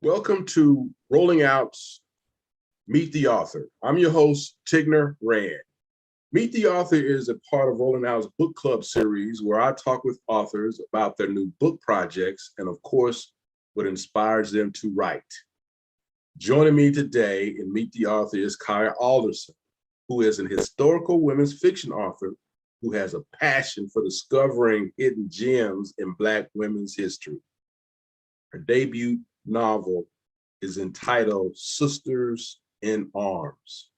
Welcome to Rolling Out's Meet the Author. I'm your host, Tigner Rand. Meet the Author is a part of Rolling Out's book club series where I talk with authors about their new book projects and, of course, what inspires them to write. Joining me today in Meet the Author is Kaia Alderson, who is an historical women's fiction author who has a passion for discovering hidden gems in Black women's history. Her debut novel is entitled Sisters in Arms.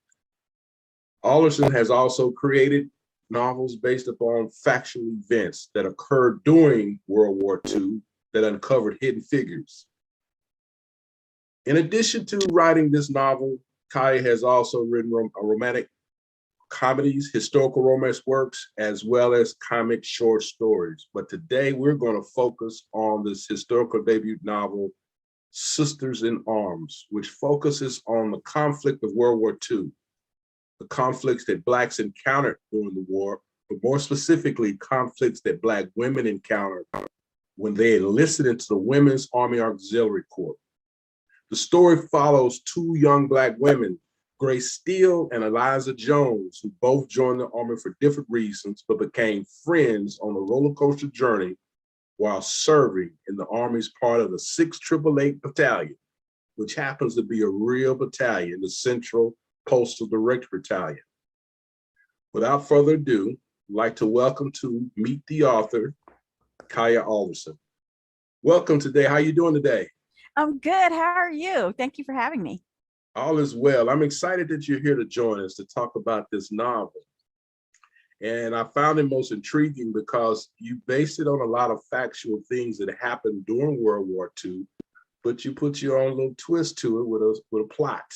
Alderson has also created novels based upon factual events that occurred during World War II that uncovered hidden figures. In addition to writing this novel, Kaia has also written romantic comedies, historical romance works, as well as comic short stories. But today we're going to focus on this historical debut novel, Sisters in Arms, which focuses on the conflict of World War II, the conflicts that Blacks encountered during the war, but more specifically, conflicts that Black women encountered when they enlisted into the Women's Army Auxiliary Corps. The story follows two young Black women, Grace Steele and Eliza Jones, who both joined the Army for different reasons, but became friends on a roller coaster journey while serving in the Army's part of the 688 Battalion, which happens to be a real battalion, the Central Postal Direct Battalion. Without further ado, I'd like to welcome to Meet the Author, Kaia Alderson. Welcome today. How are you doing today? I'm good. How are you? Thank you for having me. All is well. I'm excited that you're here to join us to talk about this novel. And I found it most intriguing because you based it on a lot of factual things that happened during World War II, but you put your own little twist to it with a plot,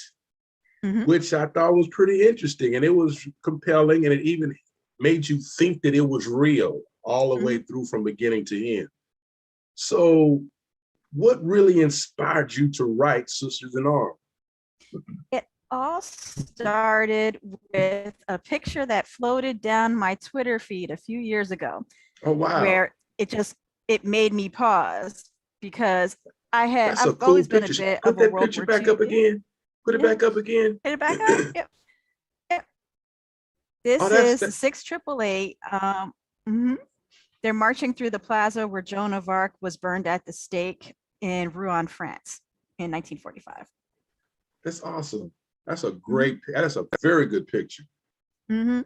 which I thought was pretty interesting. And it was compelling, and it even made you think that it was real all the way through from beginning to end. So what really inspired you to write Sisters in Arms? It all started with a picture that floated down my Twitter feed a few years ago. Oh, wow. Where it made me pause because I've cool always picture. been a bit Put of a that World picture War back II up again. Put it back up again. Put it back up. Yep. Yep. This is the 6888. They're marching through the plaza where Joan of Arc was burned at the stake in Rouen, France in 1945. That's awesome. That's a great, that's a very good picture. Yeah,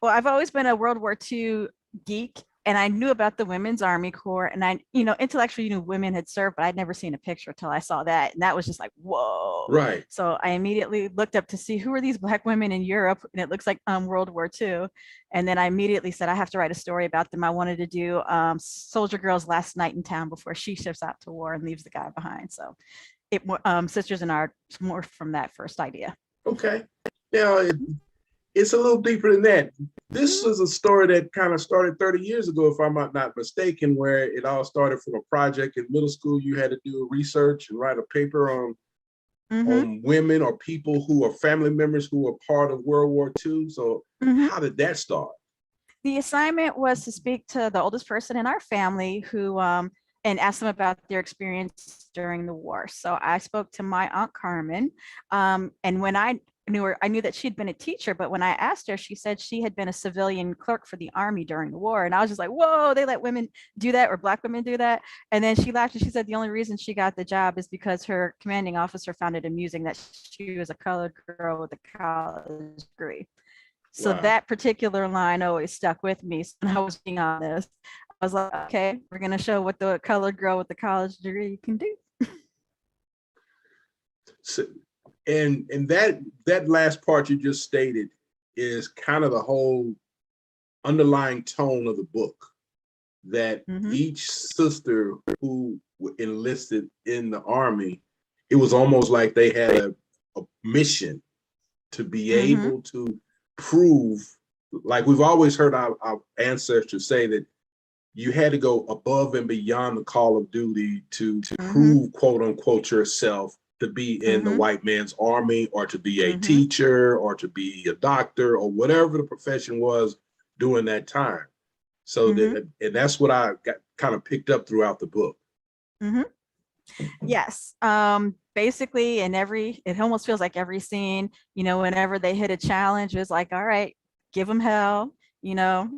well, I've always been a World War II geek, and I knew about the Women's Army Corps, and I, intellectually knew women had served, but I'd never seen a picture until I saw that, and that was just like, whoa. Right. So I immediately looked up to see who are these Black women in Europe, and it looks like World War II, and then I immediately said I have to write a story about them. I wanted to do Soldier Girl's last night in town before she ships out to war and leaves the guy behind. So Sisters in Arms morphed from that first idea. Okay. Now, it's a little deeper than that. This is a story that kind of started 30 years ago, if I'm not mistaken, where it all started from a project in middle school. You had to do research and write a paper on women or people who are family members who were part of World War II. So how did that start? The assignment was to speak to the oldest person in our family who and ask them about their experience during the war. So I spoke to my Aunt Carmen, and when I knew her, I knew that she'd been a teacher, but when I asked her, she said she had been a civilian clerk for the Army during the war. And I was just like, whoa, they let women do that, or Black women do that? And then she laughed and she said the only reason she got the job is because her commanding officer found it amusing that she was a colored girl with a college degree. So that particular line always stuck with me. So when I was being on this, I was like, okay, we're going to show what the colored girl with the college degree can do. So, and that last part you just stated is kind of the whole underlying tone of the book, that each sister who enlisted in the Army, it was almost like they had a mission to be able to prove, like we've always heard our ancestors say, that you had to go above and beyond the call of duty to prove, quote unquote, yourself to be in the white man's army, or to be a teacher, or to be a doctor, or whatever the profession was during that time. So and that's what I got kind of picked up throughout the book. Yes. Basically it almost feels like every scene, whenever they hit a challenge, it's like, all right, give them hell, you know,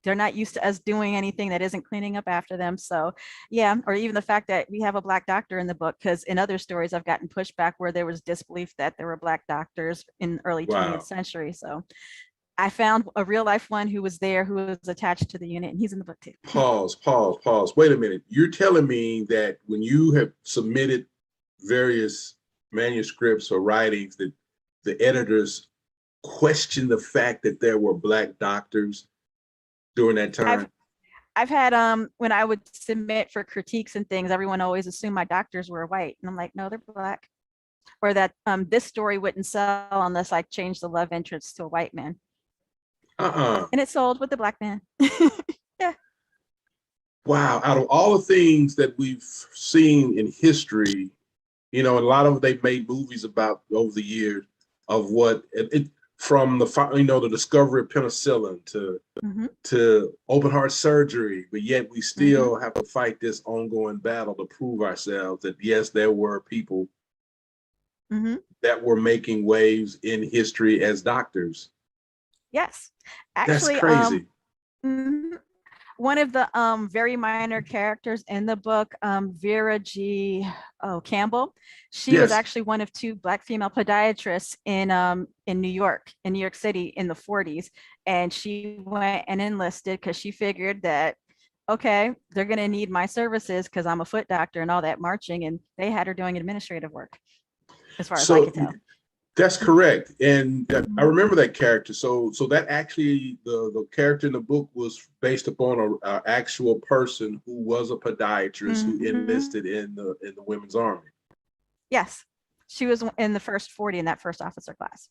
they're not used to us doing anything that isn't cleaning up after them. So yeah, or even the fact that we have a Black doctor in the book, because in other stories I've gotten pushback where there was disbelief that there were Black doctors in early 20th Wow. century. So I found a real life one who was there, who was attached to the unit, and he's in the book too. Pause, pause, pause. Wait a minute. You're telling me that when you have submitted various manuscripts or writings, that the editors questioned the fact that there were Black doctors during that I've time? I've had when I would submit for critiques and things, everyone always assumed my doctors were white, and I'm like, no, they're Black. Or that this story wouldn't sell unless I changed the love interest to a white man, Uh-uh. and it sold with the Black man. Yeah. Wow. Out of all the things that we've seen in history, a lot of they've made movies about over the years of what it from the discovery of penicillin Mm-hmm. to open heart surgery, but yet we Mm-hmm. still have to fight this ongoing battle to prove ourselves that yes, there were people Mm-hmm. that were making waves in history as doctors. Yes. That's Actually, crazy. mhm. One of the very minor characters in the book, Vera G. Campbell, she was Yes. actually one of two Black female podiatrists in New York City in the 40s. And she went and enlisted because she figured that, okay, they're going to need my services because I'm a foot doctor and all that marching. And they had her doing administrative work, as far as I So could tell. that's correct. And I Mhm. remember that character. So that actually the character in the book was based upon a actual person who was a podiatrist who Mhm. enlisted in the women's army. Yes, she was in the first 40 in that first officer class.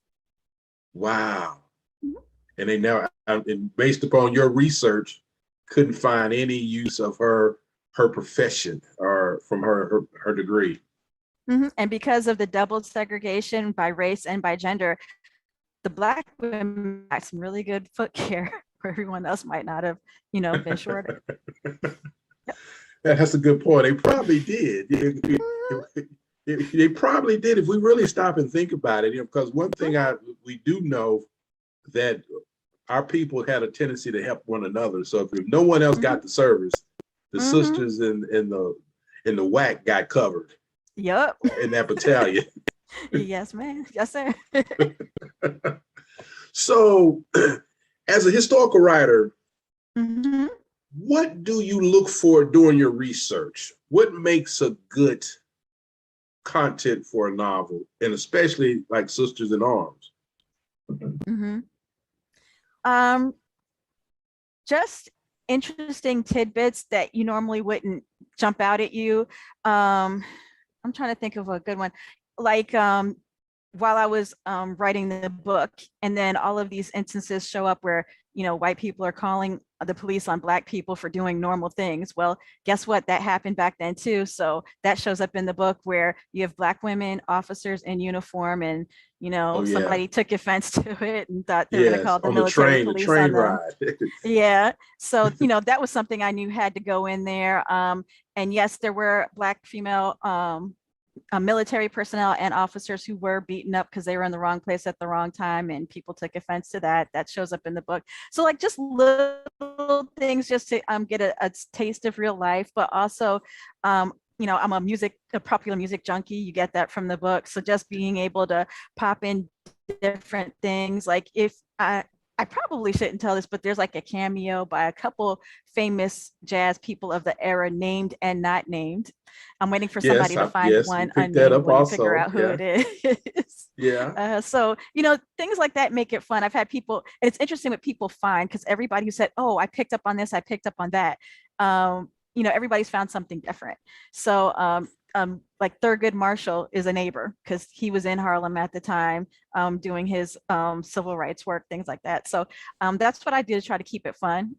Wow. Mhm. And they now, and based upon your research, couldn't find any use of her profession or from her degree. Mhm. And because of the double segregation by race and by gender, the Black women got some really good foot care where everyone else might not have, been shorter. Yep. That's a good point. They probably did. They probably did if we really stop and think about it. Because one thing we do know that our people had a tendency to help one another. So if no one else Mhm. got the service, the Mhm. sisters in the whack got covered Yep. in that battalion. Yes, ma'am. Yes, sir. So, as a historical writer, Mhm. what do you look for during your research? What makes a good content for a novel, and especially like Sisters in Arms? Mhm. Um, just interesting tidbits that you normally wouldn't jump out at you. I'm trying to think of a good one. Like while I was writing the book, and then all of these instances show up where, white people are calling the police on Black people for doing normal things. Well, guess what? That happened back then too. So that shows up in the book where you have Black women officers in uniform, and Oh yeah, somebody took offense to it and thought they were going to yes, call the on the military train, the police train on them. ride. Yeah. So, that was something I knew had to go in there. And yes, there were Black female military personnel and officers who were beaten up because they were in the wrong place at the wrong time, and people took offense to that. That shows up in the book. So like just little things just to get a taste of real life, but also I'm a popular music junkie. You get that from the book. So just being able to pop in different things, like if I probably shouldn't tell this, but there's like a cameo by a couple famous jazz people of the era, named and not named. I'm waiting for Yes, somebody to find yes, you one picked that unnamed up one and figure also. out who Yeah, it is. yeah. So, things like that make it fun. I've had people, and it's interesting what people find, because everybody who said, oh, I picked up on this, I picked up on that. Everybody's found something different. So, like Thurgood Marshall is a neighbor because he was in Harlem at the time, doing his civil rights work, things like that. So that's what I did to try to keep it fun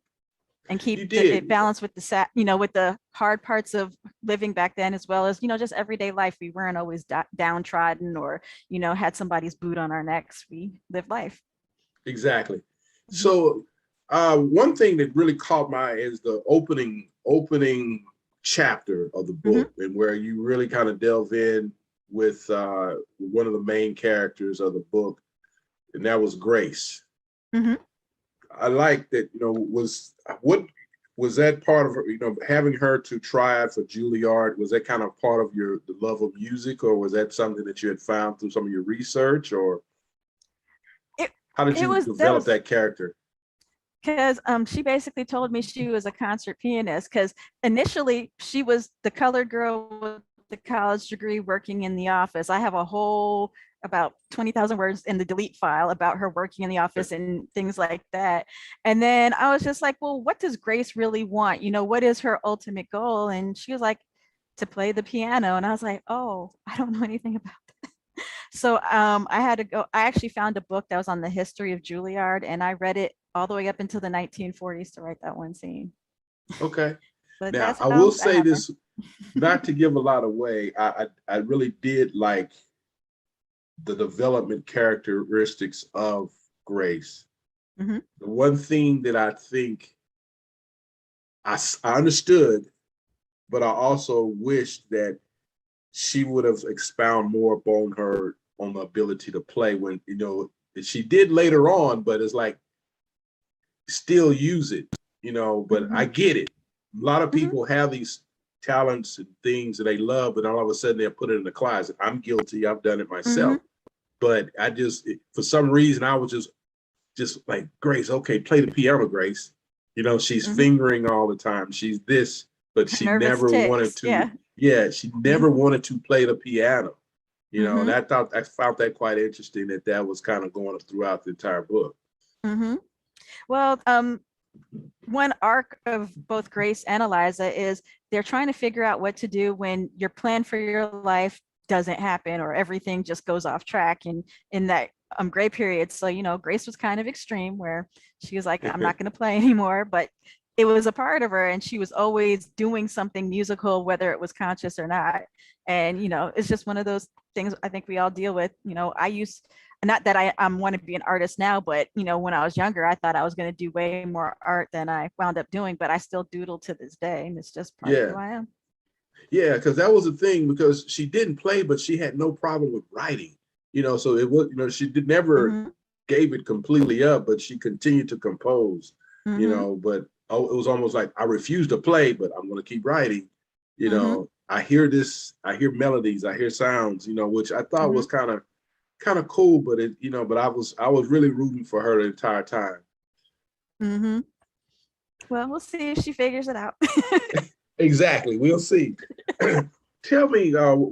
and keep You it did. balanced with with the hard parts of living back then, as well as, just everyday life. We weren't always downtrodden or, had somebody's boot on our necks. We lived life. Exactly. Mhm. So one thing that really caught my eye is the opening chapter of the book, and where you really kind of delve in with one of the main characters of the book, and that was Grace. I like that, was that part of, having her to try out for Juilliard, was that kind of part of the love of music, or was that something that you had found through some of your research, or how did you develop that character? Because she basically told me she was a concert pianist, because initially she was the colored girl with the college degree working in the office. I have a whole about 20,000 words in the delete file about her working in the office and things like that. And then I was just like, well, what does Grace really want? What is her ultimate goal? And she was like, to play the piano. And I was like, oh, I don't know anything about that. So I had to go, I actually found a book that was on the history of Juilliard, and I read it all the way up until the 1940s to write that one scene. Okay. But now, I will say this, not to give a lot away, I really did like the development characteristics of Grace. The one thing that I think I understood, but I also wished that she would have expounded more upon her on the ability to play, when she did later on, but it's like still use it, but I get it. A lot of people have these talents and things that they love, but all of a sudden they'll put it in the closet. I'm guilty. I've done it myself. But I just, for some reason, I was just like, Grace, okay, play the piano, Grace. She's fingering all the time. She's this, but she never wanted to. Yeah, she never wanted to play the piano. And I found that quite interesting, that was kind of going throughout the entire book. Well, one arc of both Grace and Eliza is they're trying to figure out what to do when your plan for your life doesn't happen, or everything just goes off track in that gray period. So, Grace was kind of extreme, where she was like, I'm not going to play anymore, but it was a part of her, and she was always doing something musical, whether it was conscious or not. And, it's just one of those things I think we all deal with. Not that I want to be an artist now, but, when I was younger, I thought I was going to do way more art than I wound up doing, but I still doodle to this day, and it's just part of who I am. Yeah, because that was the thing, because she didn't play, but she had no problem with writing, so it was, she never gave it completely up, but she continued to compose, but it was almost like, I refuse to play, but I'm going to keep writing, I hear melodies, I hear sounds, which I thought was kind of cool, but but I was really rooting for her the entire time. Well, we'll see if she figures it out. Exactly, we'll see. Tell me, tell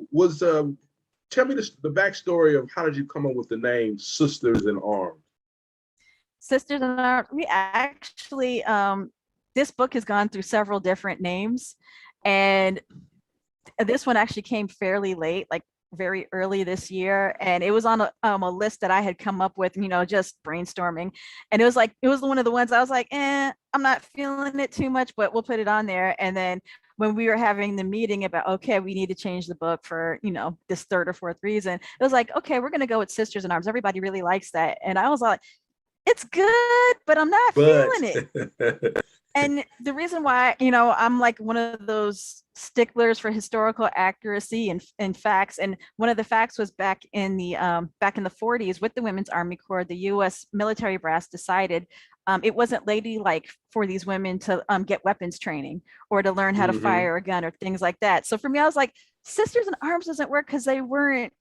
me the backstory of how did you come up with the name Sisters in Arms? Sisters in Arms. We actually, this book has gone through several different names, and this one actually came fairly late, like very early this year, and it was on a list that I had come up with, just brainstorming, and it was one of the ones I was like, I'm not feeling it too much, but we'll put it on there. And then when we were having the meeting about, okay, we need to change the book for this third or fourth reason, it was like, okay, we're going to go with Sisters in Arms. Everybody really likes that, and I was like, it's good, but I'm not feeling it. And the reason why, I'm like one of those sticklers for historical accuracy and facts. And one of the facts was back in the 40s with the Women's Army Corps, the U.S. military brass decided it wasn't ladylike for these women to get weapons training or to learn how to fire a gun or things like that. So for me, I was like, Sisters in Arms doesn't work because they weren't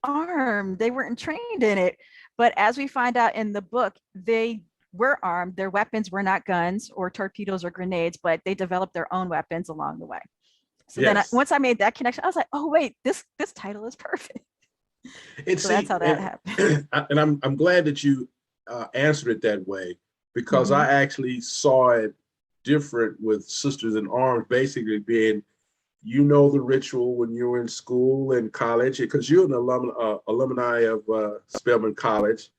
armed, they weren't trained in it. But as we find out in the book, they were armed. Their weapons were not guns or torpedoes or grenades, but they developed their own weapons along the way. So then once I made that connection, I was like, oh wait, this title is perfect. And so that's how that happened. And I'm glad that you answered it that way, because I actually saw it different with Sisters in Arms, basically being, the ritual when you were in school and college, because you're an alumni of Spelman College.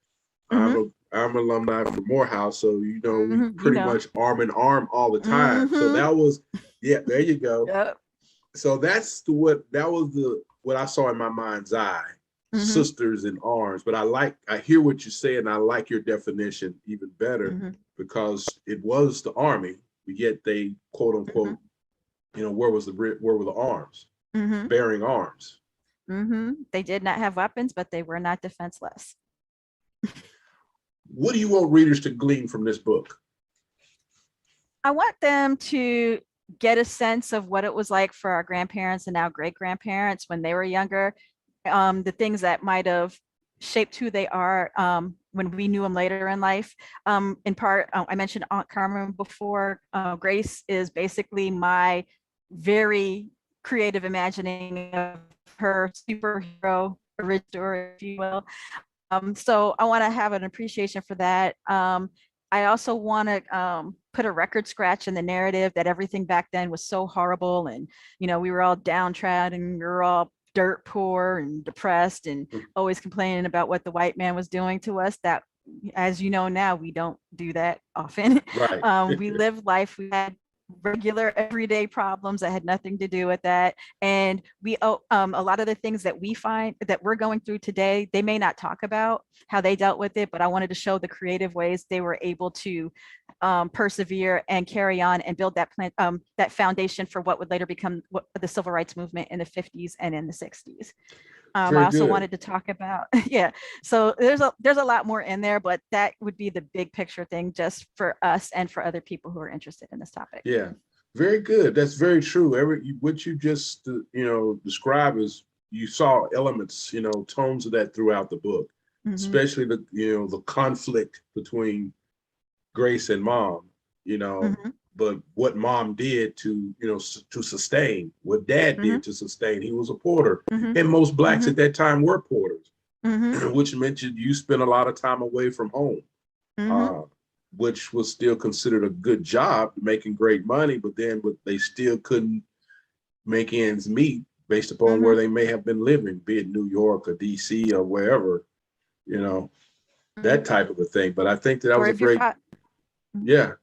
I'm an alumni from Morehouse, so we pretty much arm in arm all the time. So that was, there you go. Yep. So that's what I saw in my mind's eye, Sisters in Arms. But I hear what you say, and I like your definition even better, because it was the Army, but yet they quote unquote where were the arms, Mm-hmm. bearing arms? Mm-hmm. They did not have weapons, but they were not defenseless. What do you want readers to glean from this book? I want them to get a sense of what it was like for our grandparents and now great grandparents when they were younger, the things that might have shaped who they are when we knew them later in life. In part, I mentioned Aunt Carmen before. Grace is basically my very creative imagining of her superhero origin, if you will. So I want to have an appreciation for that. I also want to put a record scratch in the narrative that everything back then was so horrible, and we were all downtrodden, we were all dirt poor and depressed, and always complaining about what the white man was doing to us. That, as you know now, we don't do that often. Right. We lived life. We had regular everyday problems that had nothing to do with that, and a lot of the things that we find that we're going through today, they may not talk about how they dealt with it, but I wanted to show the creative ways they were able to persevere and carry on and build that foundation for what would later become the civil rights movement in the 50s and in the 60s. I also wanted to talk about, yeah, so there's a lot more in there, but that would be the big picture thing just for us and for other people who are interested in this topic. Yeah, very good. That's very true. What you just described is, you saw elements, tones of that throughout the book, especially the conflict between Grace and Mom, but what Mom did to sustain, what Dad did to sustain. He was a porter, and most Blacks at that time were porters, which meant you spent a lot of time away from home, which was still considered a good job, making great money, but they still couldn't make ends meet based upon where they may have been living, be it New York or DC or wherever, that type of a thing. But I think that was a great, yeah.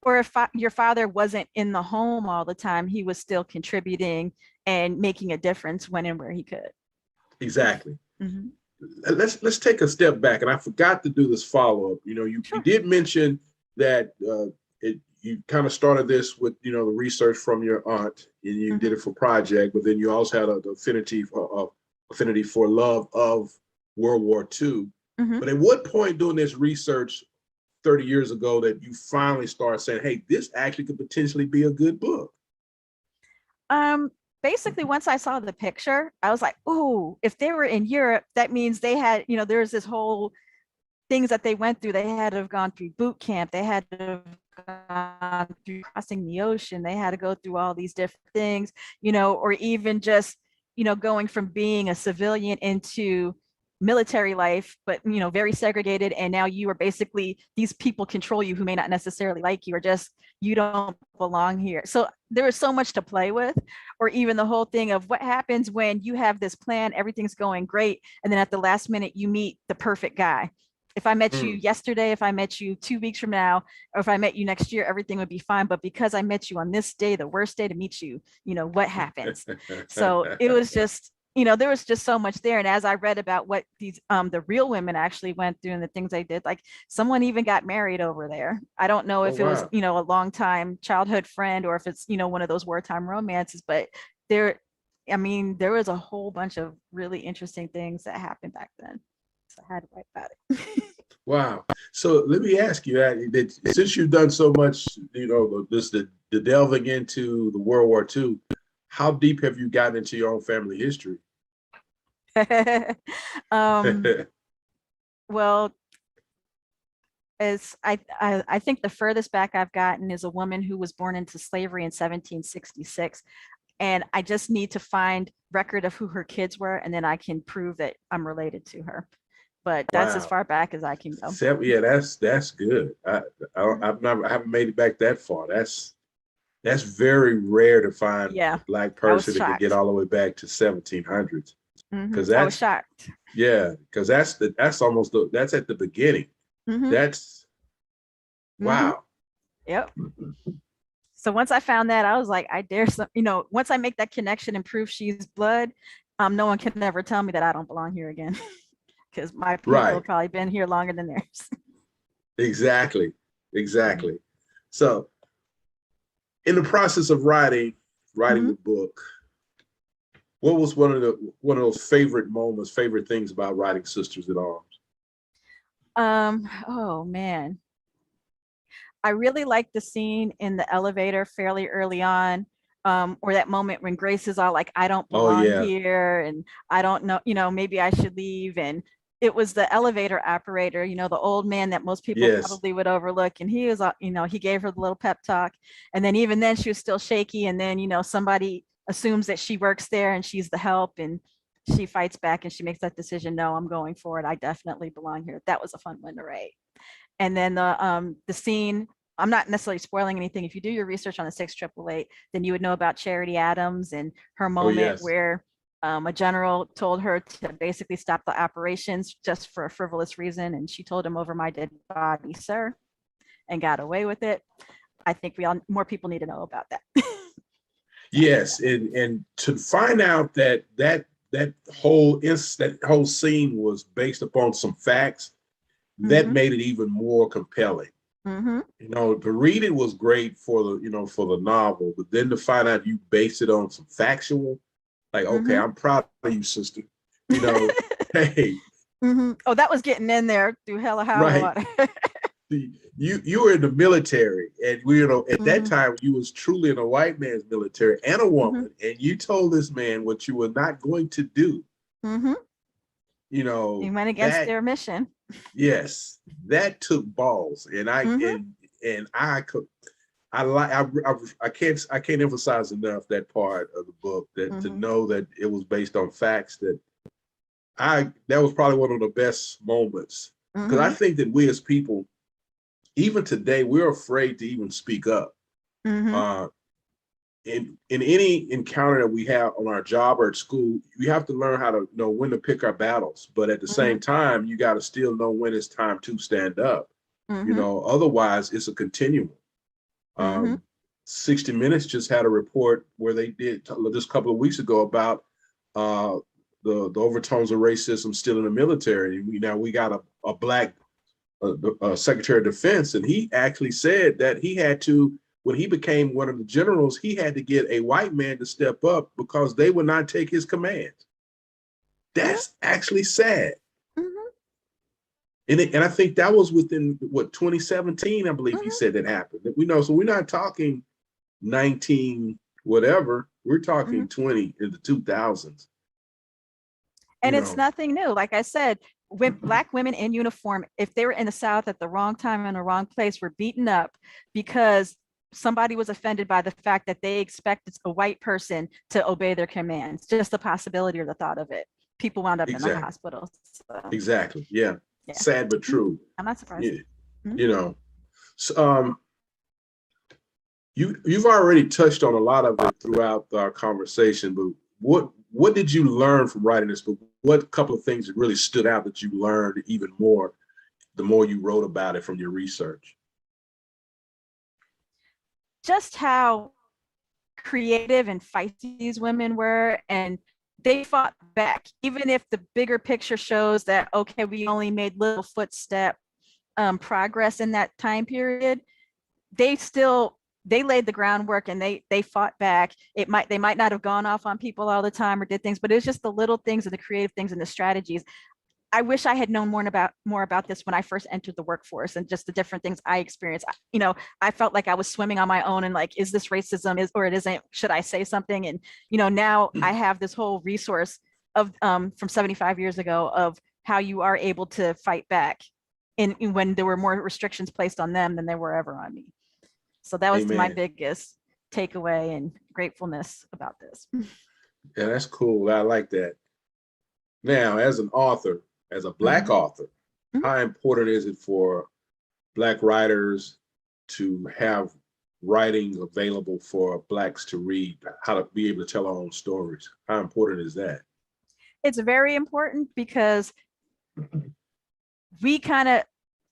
Or if your father wasn't in the home all the time, he was still contributing and making a difference when and where he could. Exactly. Let's take a step back, and I forgot to do this follow-up. You did mention that you kind of started this with the research from your aunt, and you did it for project, but then you also had an affinity for love of World War II. But at what point during this research 30 years ago that you finally started saying, hey, this actually could potentially be a good book? Basically, once I saw the picture, I was like, oh, if they were in Europe, that means they had, there's this whole things that they went through. They had to have gone through boot camp. They had to have gone through crossing the ocean. They had to go through all these different things, or even just, going from being a civilian into military life, but very segregated, and now you are basically, these people control you who may not necessarily like you, or just you don't belong here. So there is so much to play with. Or even the whole thing of what happens when you have this plan, everything's going great, and then at the last minute you meet the perfect guy. If I met you yesterday, if I met you 2 weeks from now, or if I met you next year, everything would be fine. But because I met you on this day, the worst day to meet you, what happens? So it was just, there was just so much there. And as I read about what these the real women actually went through and the things they did, like someone even got married over there. I don't know if it was, a long time childhood friend, or if it's, one of those wartime romances, but there was a whole bunch of really interesting things that happened back then. So I had to write about it. Wow. So let me ask you that, since you've done so much, the delving into the World War II, how deep have you gotten into your own family history? Well, as I think the furthest back I've gotten is a woman who was born into slavery in 1766. And I just need to find record of who her kids were, and then I can prove that I'm related to her. But that's as far back as I can go. Yeah, that's good. I haven't made it back that far. That's very rare to find a Black person that can get all the way back to 1700s. Because I was shocked. Yeah, because that's at the beginning. That's wow. Yep. So once I found that, I was like, I dare some, once I make that connection and prove she's blood, no one can ever tell me that I don't belong here again. Because my people have probably been here longer than theirs. Exactly. So in the process of writing, writing the book, what was one of those favorite moments, favorite things about writing Sisters in Arms? Oh man, I really like the scene in the elevator fairly early on, or that moment when Grace is all like, I don't Oh belong yeah, here and I don't know, maybe I should leave. And it was the elevator operator, the old man that most people yes, probably would overlook. And he was, he gave her the little pep talk. And then even then she was still shaky. And then, somebody assumes that she works there and she's the help, and she fights back and she makes that decision. No, I'm going for it. I definitely belong here. That was a fun one to write. And then the scene, I'm not necessarily spoiling anything. If you do your research on the 6888, then you would know about Charity Adams and her oh moment yes, where a general told her to basically stop the operations just for a frivolous reason. And she told him, over my dead body, sir, and got away with it. I think more people need to know about that. yes, and to find out that whole scene was based upon some facts, that made it even more compelling. Mm-hmm. To read it was great for the novel, but then to find out you based it on some factual, like, okay, I'm proud of you, sister. Hey, Oh, that was getting in there through hella high right. water. You were in the military, and at that time you was truly in a white man's military and a woman, and you told this man what you were not going to do. You went against their mission. Yes, that took balls, and I can't emphasize enough that part of the book, that to know that it was based on facts, that was probably one of the best moments, because I think that we as people, even today, we're afraid to even speak up. In any encounter that we have on our job or at school, we have to learn how to know when to pick our battles. But at the same time, you got to still know when it's time to stand up. Otherwise, it's a continuum. 60 Minutes just had a report where they did just a couple of weeks ago about the overtones of racism still in the military. We got a black Secretary of Defense, and he actually said that he had to, when he became one of the generals, he had to get a white man to step up because they would not take his commands. That's actually sad. And I think that was within 2017, I believe he said that happened. So we're not talking 19 whatever, we're talking 20 in the 2000s. And it's nothing new. Like I said, Black women in uniform, if they were in the South at the wrong time in the wrong place, were beaten up because somebody was offended by the fact that they expected a white person to obey their commands. Just the possibility or the thought of it. People wound up in the hospital. So. Exactly. Yeah. Sad but true. I'm not surprised. So, you've already touched on a lot of it throughout our conversation, but what did you learn from writing this book? What couple of things that really stood out that you learned even more the more you wrote about it from your research? Just how creative and feisty these women were, and they fought back, even if the bigger picture shows that, okay, we only made little footstep progress in that time period. They laid the groundwork, and they fought back. They might not have gone off on people all the time or did things, but it was just the little things and the creative things and the strategies. I wish I had known more about this when I first entered the workforce, and just the different things I experienced. I felt like I was swimming on my own, and like, is this racism, or it isn't? Should I say something? And now I have this whole resource of from 75 years ago of how you are able to fight back, in when there were more restrictions placed on them than there were ever on me. So that was my biggest takeaway and gratefulness about this. Yeah, that's cool. I like that. Now, as an author, as a Black author, how important is it for Black writers to have writing available for Blacks to read, how to be able to tell our own stories? How important is that? It's very important, because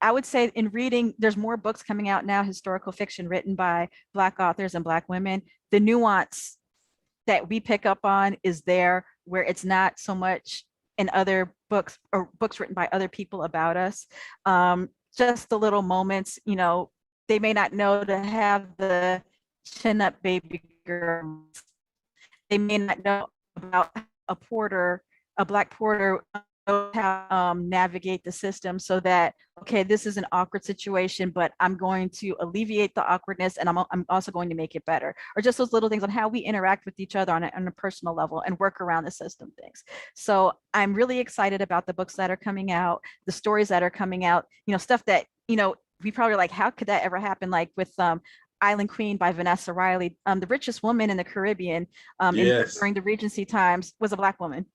I would say in reading, there's more books coming out now, historical fiction written by Black authors and Black women. The nuance that we pick up on is there, where it's not so much in other books or books written by other people about us. Just the little moments, they may not know to have the chin up baby girl they may not know about a Black porter knows how navigate the system so that, okay, this is an awkward situation, but I'm going to alleviate the awkwardness and I'm also going to make it better. Or just those little things on how we interact with each other on a personal level and work around the system things. So I'm really excited about the books that are coming out, the stories that are coming out, stuff that, we probably like, how could that ever happen? Like with Island Queen by Vanessa Riley, the richest woman in the Caribbean Yes. during the Regency times was a Black woman.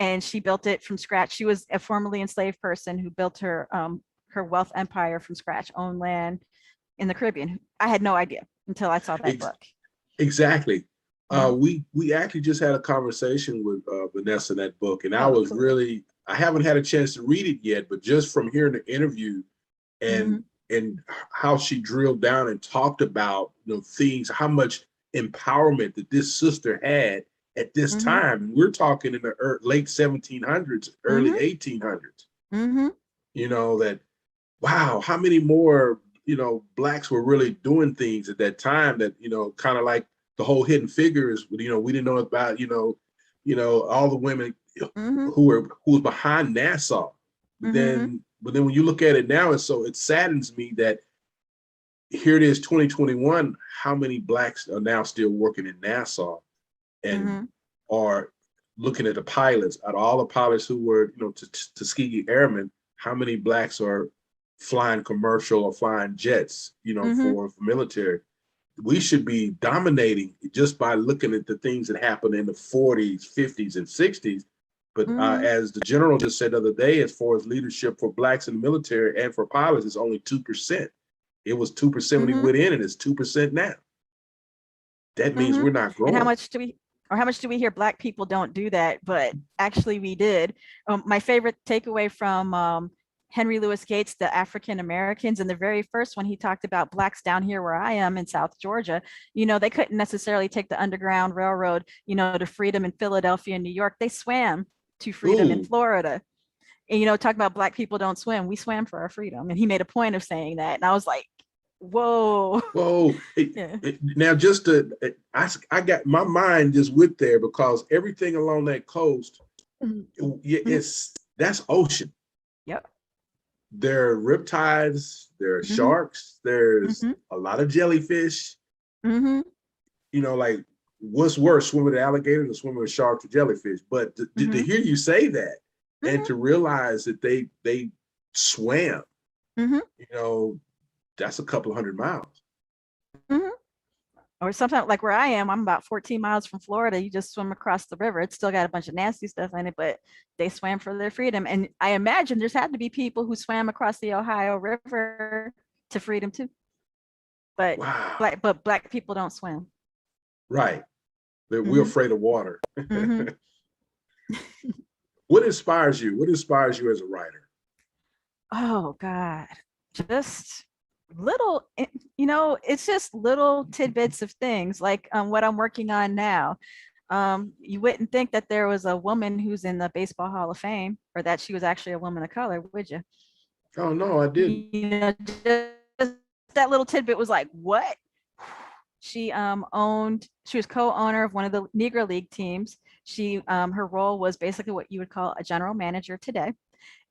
And she built it from scratch. She was a formerly enslaved person who built her wealth empire from scratch, owned land in the Caribbean. I had no idea until I saw that book. Exactly. We actually just had a conversation with Vanessa in that book, and I was really, I haven't had a chance to read it yet, but just from hearing the interview and how she drilled down and talked about things, how much empowerment that this sister had at this time. We're talking in the late 1700s, early 1800s. That, wow, how many more Blacks were really doing things at that time that kind of like the whole Hidden Figures. We didn't know about all the women who was behind Nassau. But then when you look at it now, it saddens me that here it is 2021, how many Blacks are now still working in Nassau and are looking at the pilots, out of all the pilots who were Tuskegee Airmen, how many Blacks are flying commercial or flying jets for military. We should be dominating just by looking at the things that happened in the 40s, 50s, and 60s. But as the general just said the other day, as far as leadership for Blacks in the military and for pilots, it's only 2%. It was 2% when he went in, and it's 2% now. That means we're not growing. And how much do we hear Black people don't do that? But actually we did. My favorite takeaway from Henry Louis Gates, the African Americans, and the very first one, he talked about Blacks down here where I am in South Georgia. They couldn't necessarily take the Underground Railroad, to freedom in Philadelphia and New York. They swam to freedom in Florida. And, talking about Black people don't swim. We swam for our freedom. And he made a point of saying that. And I was like, whoa. Now, I got my mind just went there because everything along that coast, that's ocean. Yep. There are riptides, there are sharks, there's a lot of jellyfish. Like, what's worse, swimming with alligators or swimming with sharks or jellyfish? But to hear you say that and to realize that they swam, that's a couple of 100 miles. Or sometimes, like where I am, I'm about 14 miles from Florida. You just swim across the river. It's still got a bunch of nasty stuff in it, but they swam for their freedom. And I imagine there's had to be people who swam across the Ohio River to freedom too. But Black people don't swim. Right. We're afraid of water. What inspires you? What inspires you as a writer? Oh God, just little, it's just little tidbits of things like what I'm working on now. You wouldn't think that there was a woman who's in the Baseball Hall of Fame, or that she was actually a woman of color, would you? Oh no, I didn't. Just that little tidbit was like, what? She was co-owner of one of the Negro League teams. Her role was basically what you would call a general manager today.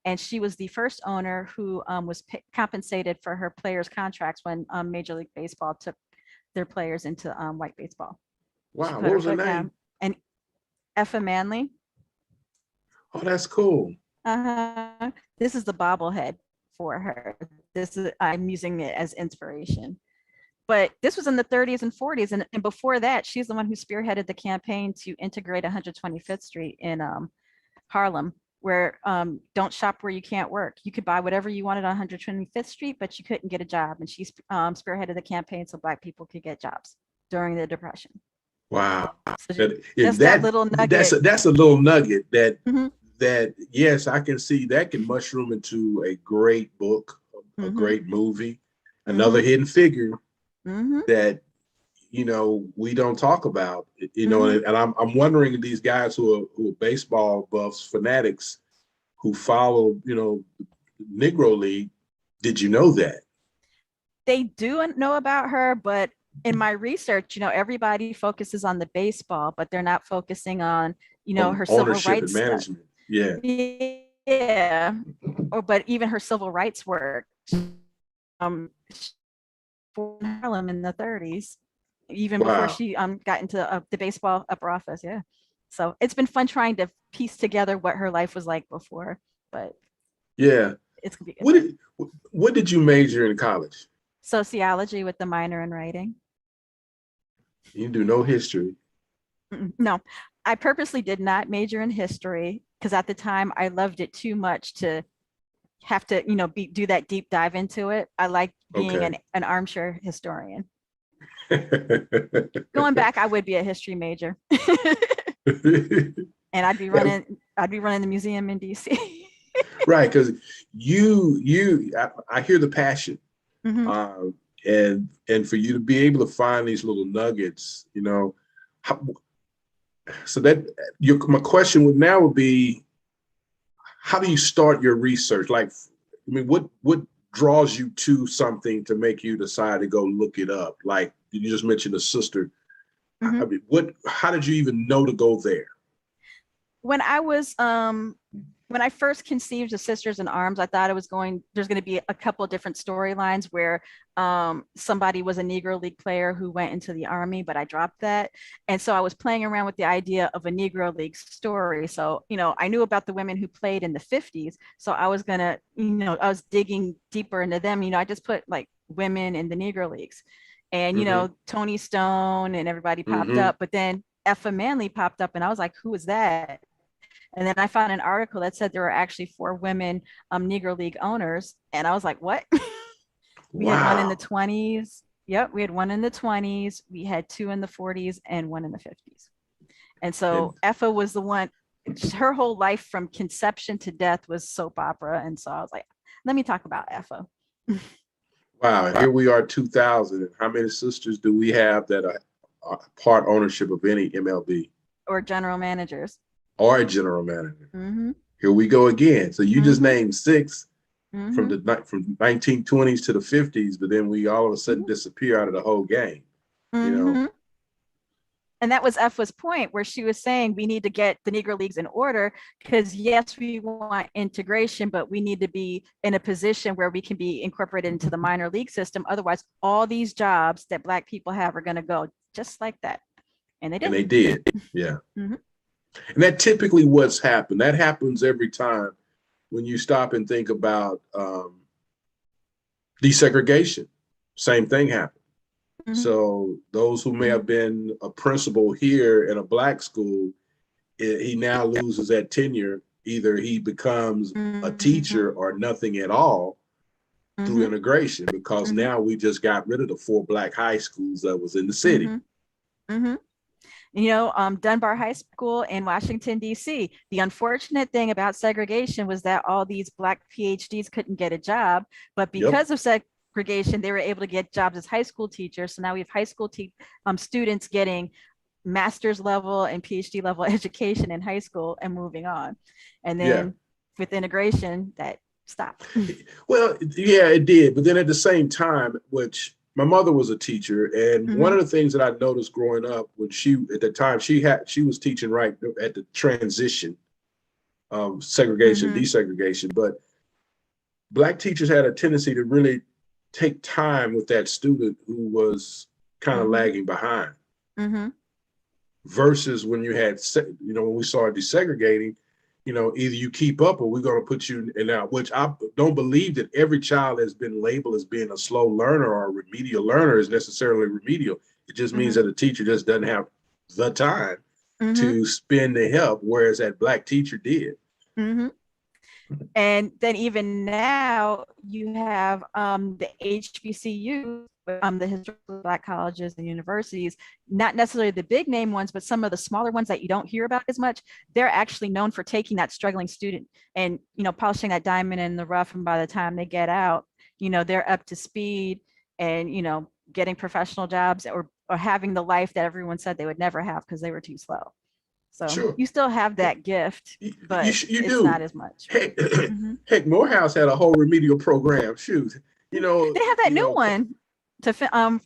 And she was the first owner who was compensated for her players' contracts when Major League Baseball took their players into white baseball. Wow, what was her name? And Effa Manley. Oh, that's cool. This is the bobblehead for her. I'm using it as inspiration. But this was in the 30s and 40s. And before that, she's the one who spearheaded the campaign to integrate 125th Street in Harlem, where don't shop where you can't work. You could buy whatever you wanted on 125th Street, but you couldn't get a job. And she spearheaded the campaign so Black people could get jobs during the Depression. Wow. So that little nugget. That's a little nugget that, yes, I can see that can mushroom into a great book, a great movie, another hidden figure that, we don't talk about, and I'm wondering, these guys who are baseball buffs, fanatics, who follow, Negro League, did you know that? They do know about her, but in my research, everybody focuses on the baseball, but they're not focusing on, On her civil ownership and rights stuff. management. Yeah. Yeah. But even her civil rights work, um, in Harlem in the 30s, even before Wow. she got into the baseball upper office. Yeah. So it's been fun trying to piece together what her life was like before, but Yeah. it's gonna be What good. did what did you major in college? Sociology with the minor in writing. You didn't do no history. No, I purposely did not major in history because at the time I loved it too much to have to, do that deep dive into it. I like being Okay. an armchair historian. Going back, I would be a history major. And I'd be running the museum in DC. Right, because I hear the passion, Mhm. and for you to be able to find these little nuggets, how, so that my question would be, how do you start your research? Like, I mean, what draws you to something to make you decide to go look it up? Like you just mentioned a sister. I Mhm. mean, how did you even know to go there? When I was when I first conceived of Sisters in Arms, I thought there's going to be a couple of different storylines where somebody was a Negro League player who went into the Army, but I dropped that. And so I was playing around with the idea of a Negro League story. So, I knew about the women who played in the 50s. So I was going to, I was digging deeper into them. I just put like women in the Negro Leagues. And, Mm-hmm. Tony Stone and everybody popped Mm-hmm. up. But then Effa Manley popped up, and I was like, who is that? And then I found an article that said there were actually 4 women Negro League owners. And I was like, what? We had one in the Wow. 20s. Yep, we had one in the 20s. We had 2 in the 40s and 1 in the 50s. And And so Effa was the one, her whole life from conception to death was soap opera. And so I was like, let me talk about Effa. wow, here we are, 2000. And how many sisters do we have that are part ownership of any MLB Or general managers. or a general manager? Mm-hmm. Here we go again. So you just Mm-hmm. named 6 Mm-hmm. from 1920s to the 50s, but then we all of a sudden disappear out of the whole game. You know, Mm-hmm. And that was Effa's point, where she was saying we need to get the Negro Leagues in order because, yes, we want integration, but we need to be in a position where we can be incorporated into the minor league system. Otherwise, all these jobs that Black people have are going to go just like that. And they and did. they did. Yeah. Mm-hmm. And that typically what's happened. That happens every time when you stop and think about desegregation. Same thing happened. Mm-hmm. So those who may have been a principal here in a Black school, he now loses that tenure. Either he becomes a teacher or nothing at all through integration, because now we just got rid of the 4 Black high schools that was in the city. Mm-hmm. Dunbar High School in Washington, D.C. The unfortunate thing about segregation was that all these Black PhDs couldn't get a job, but because of segregation, they were able to get jobs as high school teachers. So now we have high school students getting master's level and PhD level education in high school and moving on. And then with integration, that stopped. Well, yeah, it did. But then at the same time, which my mother was a teacher, and one of the things that I noticed growing up, when at the time she was teaching right at the transition of segregation, desegregation, but Black teachers had a tendency to really take time with that student who was kind of lagging behind. Versus when you had, when we started desegregating, either you keep up or we're going to put you in out, which I don't believe that every child has been labeled as being a slow learner or a remedial learner is necessarily remedial. It just means that a teacher just doesn't have the time to spend the help, whereas that Black teacher did. And then even now you have the HBCU, the historical Black colleges and universities, not necessarily the big name ones, but some of the smaller ones that you don't hear about as much. They're actually known for taking that struggling student and, polishing that diamond in the rough. And by the time they get out, they're up to speed and, getting professional jobs or having the life that everyone said they would never have because they were too slow. So you still have that gift, but you it's do. not as much. Heck, Morehouse had a whole remedial program. Shoot, they have that new one.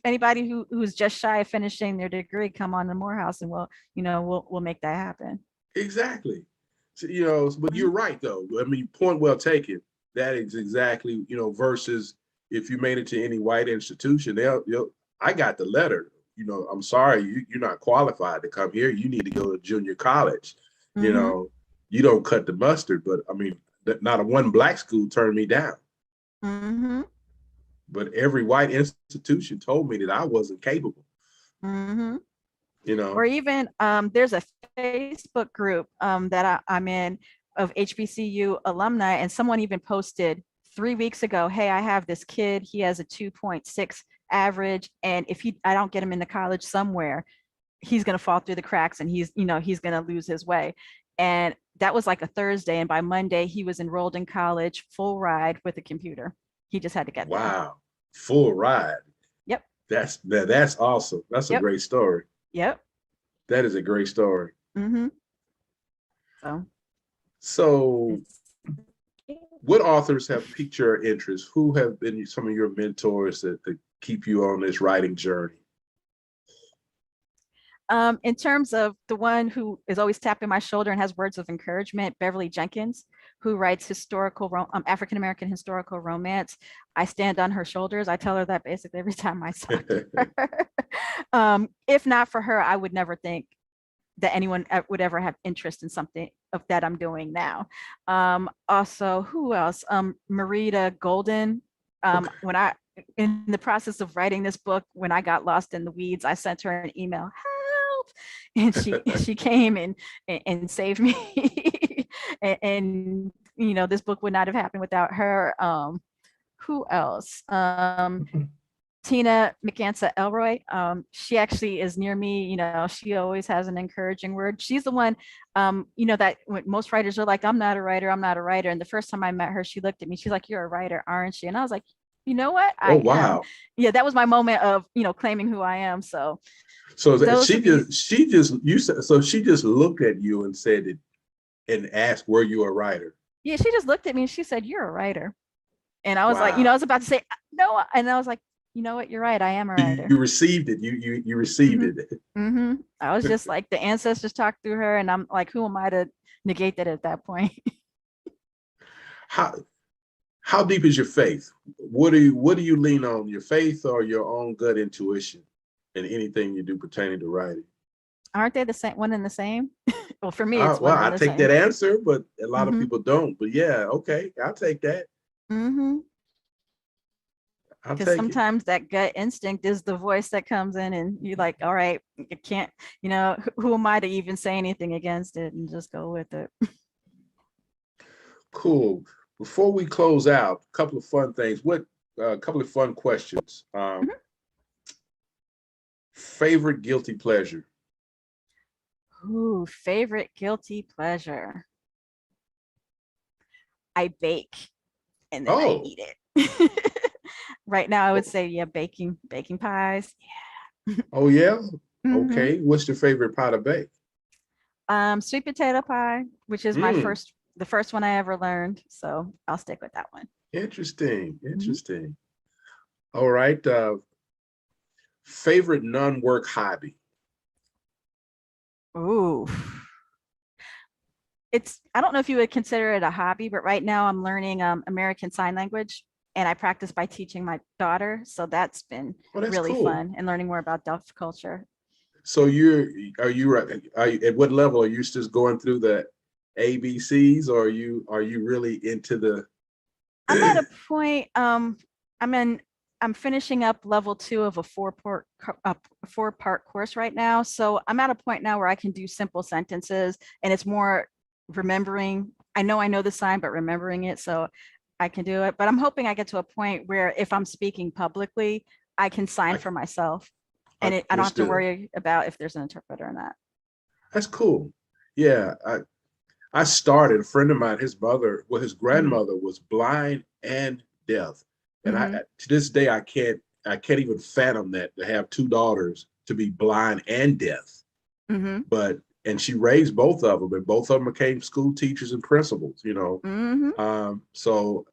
Anybody who's just shy of finishing their degree, come on to Morehouse, and we'll make that happen. Exactly. So, but you're right though. I mean, point well taken. That is exactly, versus if you made it to any white institution, I got the letter. I'm sorry, you're not qualified to come here. You need to go to junior college. Mhm. You don't cut the mustard. But I mean, not a one black school turned me down. Mhm. But every white institution told me that I wasn't capable. Mhm. You know. Or even there's a Facebook group that I'm in of HBCU alumni, and someone even posted 3 weeks ago, "Hey, I have this kid. He has a 2.6 average, and if I don't get him into college somewhere, he's going to fall through the cracks, and he's going to lose his way." And that was like a Thursday, and by Monday he was enrolled in college, full ride with a computer. He just had to get there. Wow, full ride. Yep. That's awesome. That's a Yep. great story. Yep. That is a great story. Mm-hmm. So what authors have piqued your interest? Who have been some of your mentors that keep you on this writing journey? In terms of the one who is always tapping my shoulder and has words of encouragement, Beverly Jenkins, who writes African American historical romance. I stand on her shoulders. I tell her that basically every time I talk to her. If not for her, I would never think that anyone would ever have interest in something of that I'm doing now. Also, who else? Marita Golden. When in the process of writing this book, when I got lost in the weeds, I sent her an email, help, and she came and saved me. and this book would not have happened without her. Who else? Tina McAnsa Elroy. She actually is near me. She always has an encouraging word. She's the one, that when most writers are like, I'm not a writer. And the first time I met her, she looked at me. She's like, you're a writer, aren't you? And I was like, you know what? I am. Wow. Yeah, that was my moment of, claiming who I am. So she just looked at you and said it and asked, were you a writer? Yeah, she just looked at me and she said, you're a writer. And I was like, Wow. I was about to say no. And I was like, you know what? You're right. I am a writer. You received it. You received it. Mm-hmm. I was just like, the ancestors talked through her, and I'm like, who am I to negate that at that point? How deep is your faith? What do you lean on, your faith or your own gut intuition in anything you do pertaining to writing? Aren't they the same, one and the same? Well, for me, it's one and the I take same. that answer, but a lot of people don't. But yeah, okay, I'll take that. Mm-hmm. Because sometimes that gut instinct is the voice that comes in, and you're like, all right, you can't, who am I to even say anything against it, and just go with it. Cool. Before we close out, a couple of fun things. A couple of fun questions. Favorite guilty pleasure? Ooh, favorite guilty pleasure. I bake and then I eat it. Right now, I would say, yeah, baking pies. Yeah. Oh yeah. Okay. What's your favorite pie to bake? Sweet potato pie, which is the first one I ever learned. So I'll stick with that one. Interesting. All right. Favorite non-work hobby? Ooh. I don't know if you would consider it a hobby, but right now I'm learning American Sign Language, and I practice by teaching my daughter. So that's been really cool. Fun, and learning more about deaf culture. So are you at what level? Are you just going through the ABCs, or are you really into the? I'm at a point. I'm finishing up level 2 of a four-part course right now. So I'm at a point now where I can do simple sentences, and it's more remembering. I know the sign, but remembering it so I can do it. But I'm hoping I get to a point where if I'm speaking publicly, I can sign for myself, and I don't have to worry about if there's an interpreter or not. That's cool. Yeah, I started. A friend of mine, his grandmother was blind and deaf, and to this day I can't even fathom that, to have 2 daughters to be blind and deaf. And she raised both of them, and both of them became school teachers and principals. So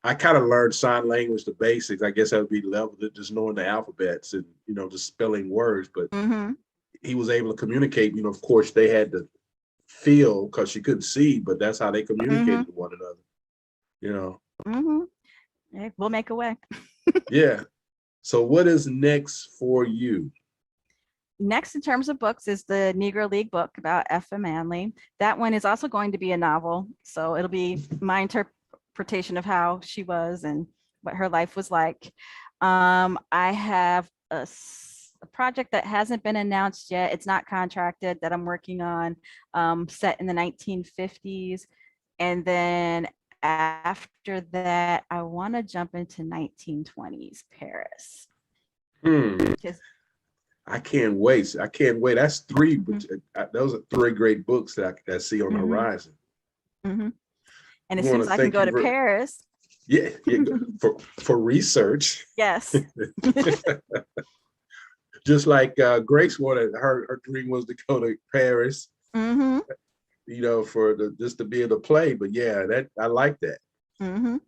I kind of learned sign language, the basics. I guess that would be level to just knowing the alphabets and, just spelling words. But he was able to communicate. Of course, they had to feel because she couldn't see, but that's how they communicated with one another. Hey, we'll make a way. Yeah. So what is next for you? Next in terms of books is the Negro League book about Effa Manley. That one is also going to be a novel. So it'll be my interpretation of how she was and what her life was like. I have a project that hasn't been announced yet. It's not contracted, that I'm working on, set in the 1950s. And then after that, I want to jump into 1920s Paris. I can't wait. That's three. Those are three great books that I see on the horizon. And as soon as I can go to Paris. Yeah, for research. Yes. Just like Grace wanted, her dream was to go to Paris. Just to be able to play. But yeah, I like that. I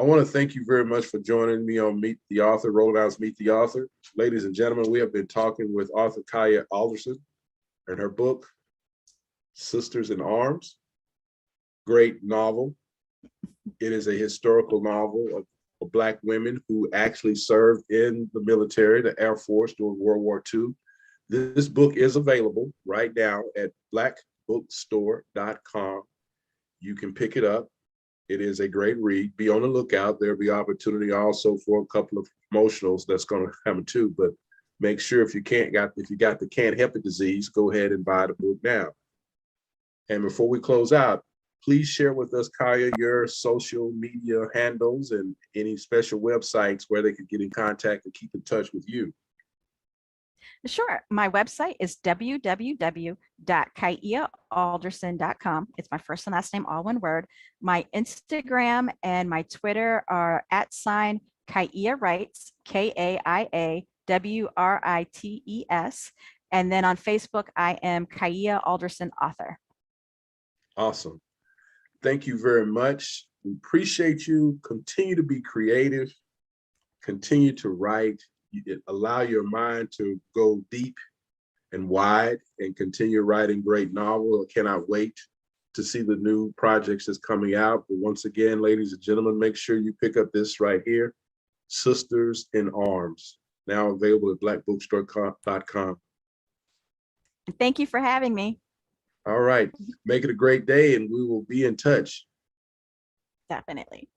want to thank you very much for joining me on Meet the Author, Rolling Out's Meet the Author. Ladies and gentlemen, we have been talking with author Kaia Alderson and her book, Sisters in Arms. Great novel. It is a historical novel of Black women who actually served in the military, the Air Force during World War II. This book is available right now at blackbookstore.com. You can pick it up. It is a great read. Be on the lookout. There'll be opportunity also for a couple of promotionals that's going to happen too. But make sure if you got the can't help it disease, go ahead and buy the book now. And before we close out, please share with us, Kaia, your social media handles and any special websites where they could get in contact and keep in touch with you. Sure. My website is www.kaiaalderson.com. It's my first and last name, all one word. My Instagram and my Twitter are @Kaia Writes, KaiaWrites. And then on Facebook, I am Kaia Alderson Author. Awesome. Thank you very much. We appreciate you. Continue to be creative. Continue to write. Allow your mind to go deep and wide and continue writing great novels. I cannot wait to see the new projects that's coming out. But once again, ladies and gentlemen, make sure you pick up this right here, Sisters in Arms, now available at blackbookstore.com. Thank you for having me. All right. Make it a great day and we will be in touch. Definitely.